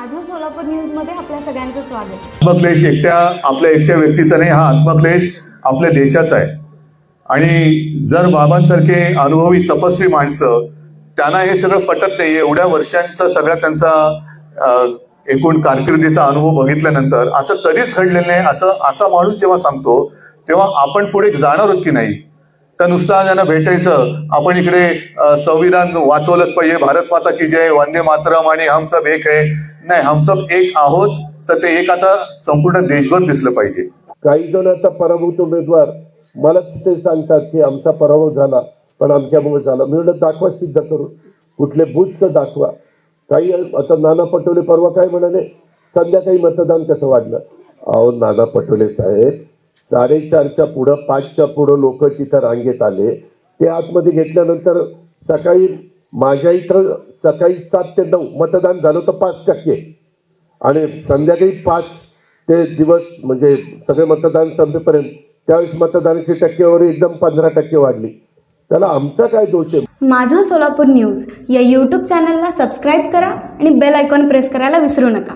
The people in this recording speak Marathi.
माझं सोलापूर न्यूज मध्ये आपल्या सगळ्यांचं स्वागत। आत्मक्लेश आपल्या एकट्या व्यक्तीचा नाही, हा आत्मक्लेश आपल्या देशाचा आहे। आणि जर बाबांसारखे अनुभवी तपस्वी माणसं त्यांना हे सगळं पटत नाही, एवढ्या वर्षांचा सगळा त्यांचा एकूण कारकिर्दीचा अनुभव बघितल्यानंतर असं कधीच घडलेलं नाही असा माणूस जेव्हा सांगतो तेव्हा आपण पुढे जाणार आहोत की नाही? तर नुसतं त्यांना भेटायचं, आपण इकडे संविधान वाचवलंच पाहिजे, भारत माता की जय, वंदे मातरम आणि हम सब एक है, नाही, हम सब एक आहोत, तर ते एक आता संपूर्ण देशभर दिसलं पाहिजे। काही जण आता पराभूत उमेदवार मला ते सांगतात की आमचा पराभव झाला पण आमच्यामुळे झाला। मी म्हणलं दाखवा, सिद्ध करू, कुठले बूथ दाखवा। काही आता नाना पटोले परवा काय म्हणाले, संध्याकाळी मतदान कसं वाढलं? अहो नाना पटोले साहेब, 4:30च्या पुढं 5च्या पुढं लोक तिथं रांगेत आले, ते आतमध्ये घेतल्यानंतर सकाळी माझ्या इथं सकाळी 7 ते 9 मतदान झालं तर 5% आणि संध्याकाळी 5 ते दिवस म्हणजे सगळे मतदान संपेपर्यंत त्यावेळेस मतदानाची टक्केवारी एकदम 15% वाढली। त्याला आमचा काय दोष आहे? माझं सोलापूर न्यूज या यूट्यूब चॅनलला सबस्क्राईब करा आणि बेल आयकॉन प्रेस करायला विसरू नका।